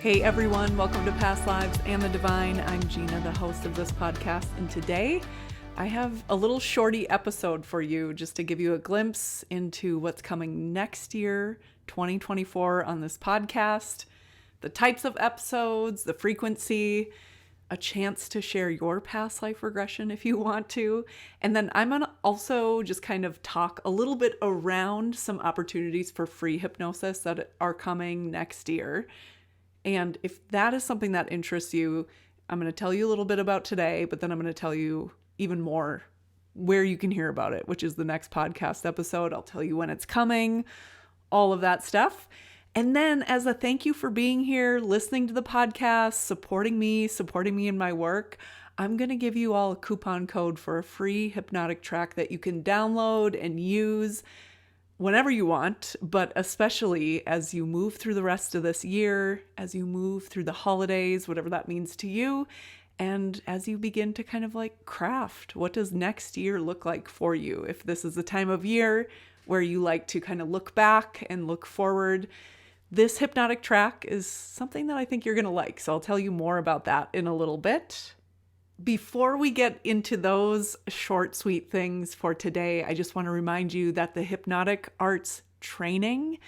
Hey everyone, welcome to Past Lives and the Divine. I'm Gina, the host of this podcast, and today I have a little shorty episode for you just to give you a glimpse into what's coming next year, 2024, on this podcast, the types of episodes, the frequency, a chance to share your past life regression if you want to. And then I'm going to also just kind of talk a little bit around some opportunities for free hypnosis that are coming next year. And if that is something that interests you, I'm going to tell you a little bit about today, but then I'm going to tell you even more where you can hear about it, which is the next podcast episode. I'll tell you when it's coming, all of that stuff. And then as a thank you for being here, listening to the podcast, supporting me in my work, I'm going to give you all a coupon code for a free hypnotic track that you can download and use whenever you want, but especially as you move through the rest of this year, as you move through the holidays, whatever that means to you, and as you begin to kind of like craft, what does next year look like for you? If this is the time of year where you like to kind of look back and look forward, this hypnotic track is something that I think you're going to like. So I'll tell you more about that in a little bit. Before we get into those short, sweet things for today, I just want to remind you that the Hypnotic Arts training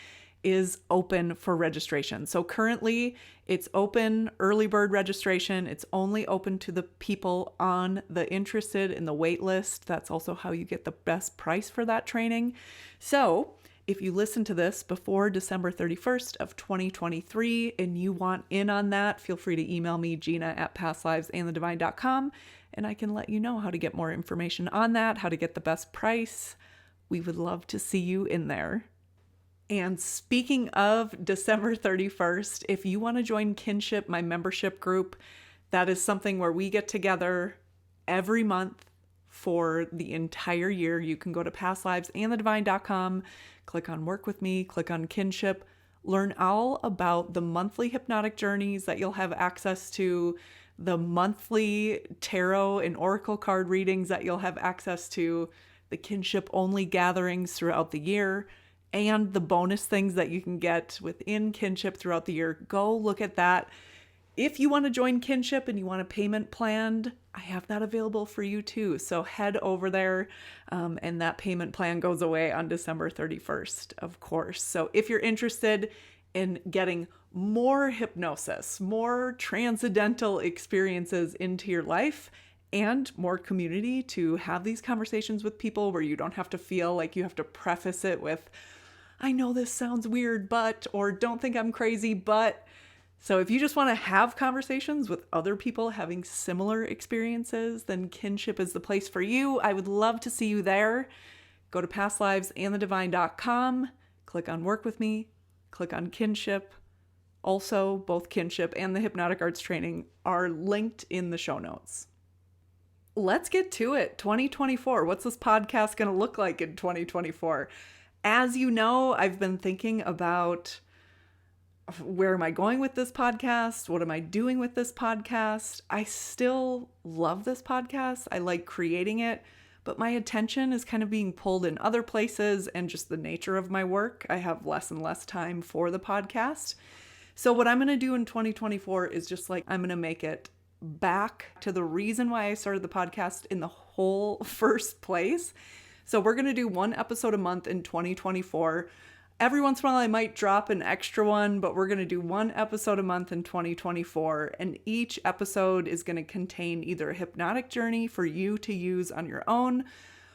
is open for registration. So currently it's open early bird registration. It's only open to the people on the interested in the wait list. That's also how you get the best price for that training. So if you listen to this before December 31st of 2023 and you want in on that, feel free to email me, gina@pastlivesandthedivine.com, and I can let you know how to get more information on that, how to get the best price. We would love to see you in there. And speaking of December 31st, if you want to join Kinship, my membership group, that is something where we get together every month for the entire year. You can go to pastlivesandthedivine.com, click on work with me, click on Kinship, learn all about the monthly hypnotic journeys that you'll have access to, the monthly tarot and oracle card readings that you'll have access to, the Kinship only gatherings throughout the year, and the bonus things that you can get within Kinship throughout the year. Go look at that. If you want to join Kinship and you want a payment planned, I have that available for you too. So head over there, and that payment plan goes away on December 31st, of course. So if you're interested in getting more hypnosis, more transcendental experiences into your life, and more community to have these conversations with people where you don't have to feel like you have to preface it with, I know this sounds weird, but, or don't think I'm crazy, but. So if you just want to have conversations with other people having similar experiences, then Kinship is the place for you. I would love to see you there. Go to pastlivesandthedivine.com, click on work with me, click on Kinship. Also, both Kinship and the Hypnotic Arts training are linked in the show notes. Let's get to it. 2024. What's this podcast going to look like in 2024? As you know, I've been thinking about where am I going with this podcast? What am I doing with this podcast? I still love this podcast. I like creating it, but my attention is kind of being pulled in other places, and just the nature of my work, I have less and less time for the podcast. So what I'm going to do in 2024 is just like, I'm going to make it back to the reason why I started the podcast in the whole first place. So we're going to do one episode a month in 2024. Every once in a while, I might drop an extra one, but we're going to do one episode a month in 2024. And each episode is going to contain either a hypnotic journey for you to use on your own,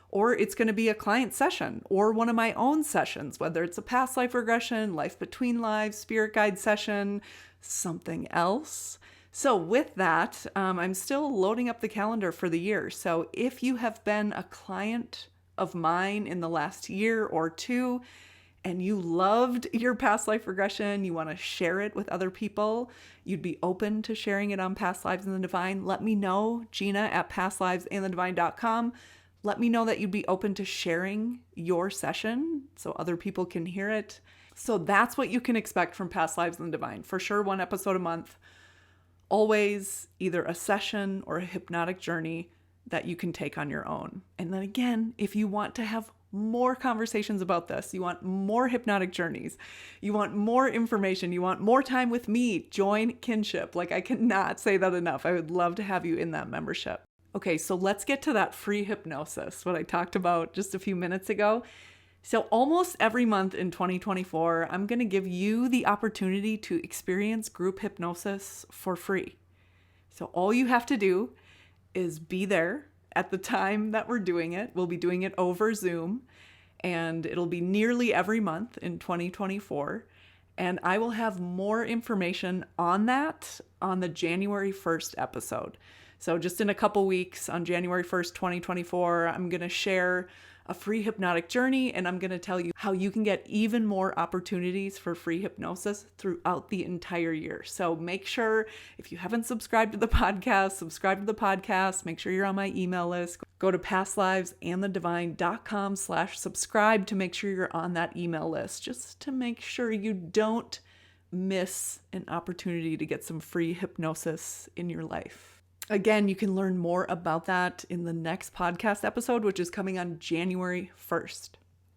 or it's going to be a client session or one of my own sessions, whether it's a past life regression, life between lives, spirit guide session, something else. So with that, I'm still loading up the calendar for the year. So if you have been a client of mine in the last year or two, and you loved your past life regression, you want to share it with other people, you'd be open to sharing it on Past Lives and the Divine, let me know, Gina@pastlivesandthedivine.com. Let me know that you'd be open to sharing your session so other people can hear it. So that's what you can expect from Past Lives and the Divine. For sure, one episode a month, always either a session or a hypnotic journey that you can take on your own. And then again, if you want to have more conversations about this, you want more hypnotic journeys, you want more information, you want more time with me, join Kinship. Like, I cannot say that enough. I would love to have you in that membership. Okay, so let's get to that free hypnosis, what I talked about just a few minutes ago. So almost every month in 2024, I'm going to give you the opportunity to experience group hypnosis for free. So all you have to do is be there at the time that we're doing it. We'll be doing it over Zoom, and it'll be nearly every month in 2024. And I will have more information on that on the January 1st episode. So just in a couple weeks, on January 1st, 2024, I'm going to share a free hypnotic journey, and I'm going to tell you how you can get even more opportunities for free hypnosis throughout the entire year. So make sure, if you haven't subscribed to the podcast, subscribe to the podcast. Make sure you're on my email list. Go to pastlivesandthedivine.com/subscribe to make sure you're on that email list, just to make sure you don't miss an opportunity to get some free hypnosis in your life. Again, you can learn more about that in the next podcast episode, which is coming on January 1st.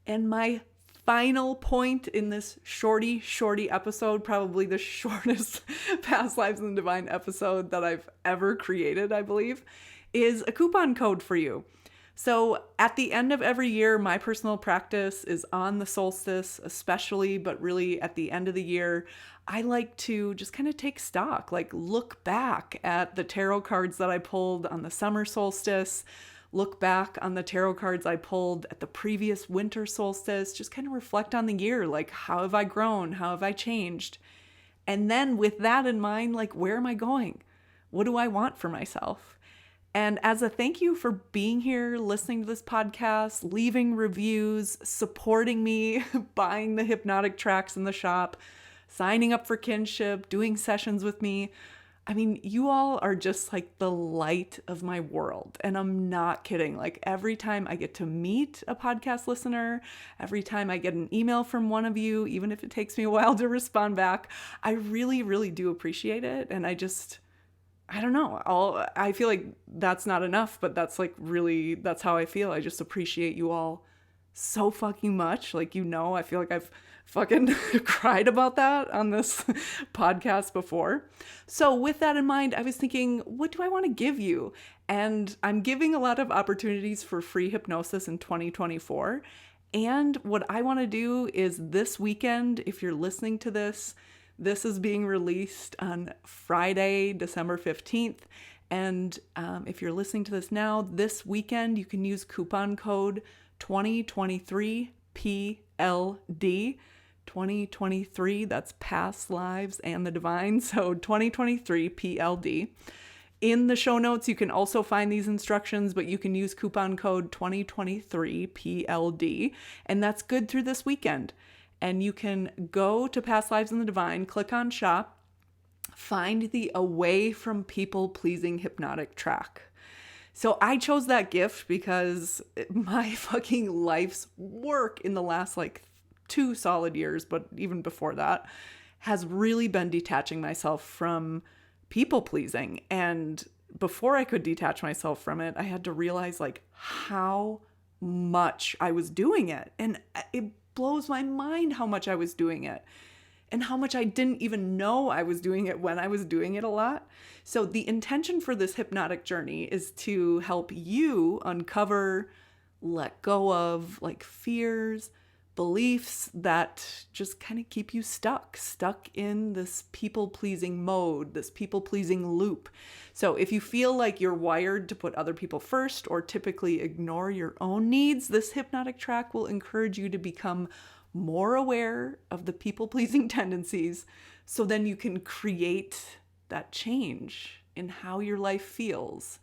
And my final point in this shorty episode, probably the shortest Past Lives in the Divine episode that I've ever created, I believe, is a coupon code for you. So at the end of every year, my personal practice is on the solstice, especially, but really at the end of the year, I like to just kind of take stock, like look back at the tarot cards that I pulled on the summer solstice, look back on the tarot cards I pulled at the previous winter solstice, just kind of reflect on the year, like how have I grown? How have I changed? And then with that in mind, like where am I going? What do I want for myself? And as a thank you for being here, listening to this podcast, leaving reviews, supporting me, buying the hypnotic tracks in the shop, signing up for Kinship, doing sessions with me. I mean, you all are just like the light of my world. And I'm not kidding. Like every time I get to meet a podcast listener, every time I get an email from one of you, even if it takes me a while to respond back, I really, really do appreciate it. And I don't know. I feel like that's not enough, but that's how I feel. I just appreciate you all so fucking much. Like, I feel like I've fucking cried about that on this podcast before. So with that in mind, I was thinking, what do I want to give you? And I'm giving a lot of opportunities for free hypnosis in 2024. And what I want to do is this weekend, if you're listening to this is being released on Friday, December 15th. And if you're listening to this now, this weekend, you can use coupon code 2023PLD. 2023, that's Past Lives and the Divine. So 2023PLD. In the show notes, you can also find these instructions, but you can use coupon code 2023PLD. And that's good through this weekend. And you can go to Past Lives in the Divine, click on shop, find the Away from People Pleasing hypnotic track. So I chose that gift because my fucking life's work in the last 2 solid years, but even before that, has really been detaching myself from people pleasing. And before I could detach myself from it, I had to realize how much I was doing it. And it blows my mind how much I was doing it and how much I didn't even know I was doing it when I was doing it a lot. So the intention for this hypnotic journey is to help you uncover, let go of fears, beliefs that just kind of keep you stuck in this people-pleasing mode, this people-pleasing loop. So if you feel like you're wired to put other people first or typically ignore your own needs, this hypnotic track will encourage you to become more aware of the people-pleasing tendencies, so then you can create that change in how your life feels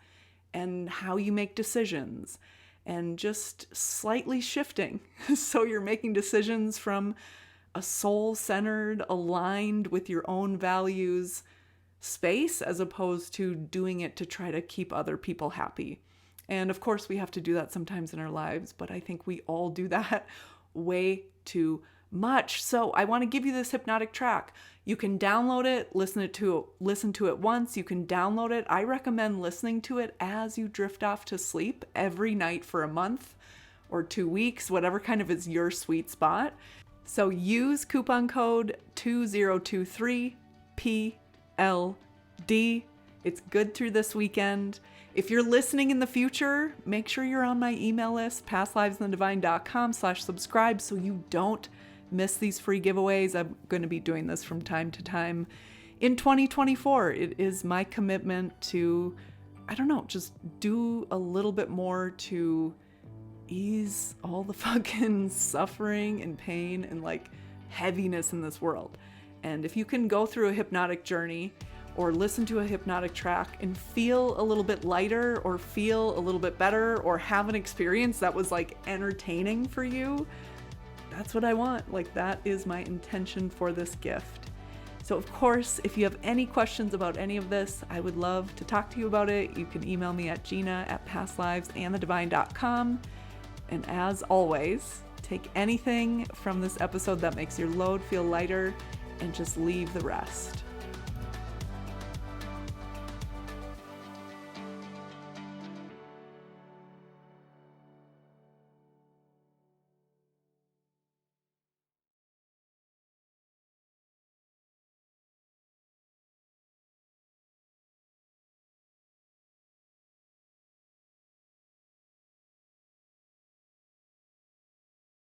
and how you make decisions, and just slightly shifting. So you're making decisions from a soul-centered, aligned with your own values space, as opposed to doing it to try to keep other people happy. And of course, we have to do that sometimes in our lives, but I think we all do that way too much. So I want to give you this hypnotic track. You can download it, listen to it once. You can download it. I recommend listening to it as you drift off to sleep every night for a month. or 2 weeks, whatever kind of is your sweet spot. So use coupon code 2023PLD. It's good through this weekend. If you're listening in the future, make sure you're on my email list, pastlivesinthedivine.com/subscribe, so you don't miss these free giveaways. I'm going to be doing this from time to time. In 2024, it is my commitment to, just do a little bit more to ease all the fucking suffering and pain and like heaviness in this world. And if you can go through a hypnotic journey or listen to a hypnotic track and feel a little bit lighter or feel a little bit better or have an experience that was like entertaining for you, that's what I want. Like, that is my intention for this gift. So of course, if you have any questions about any of this, I would love to talk to you about it. You can email me at gina@pastlivesinthedivine.com. And as always, take anything from this episode that makes your load feel lighter and just leave the rest.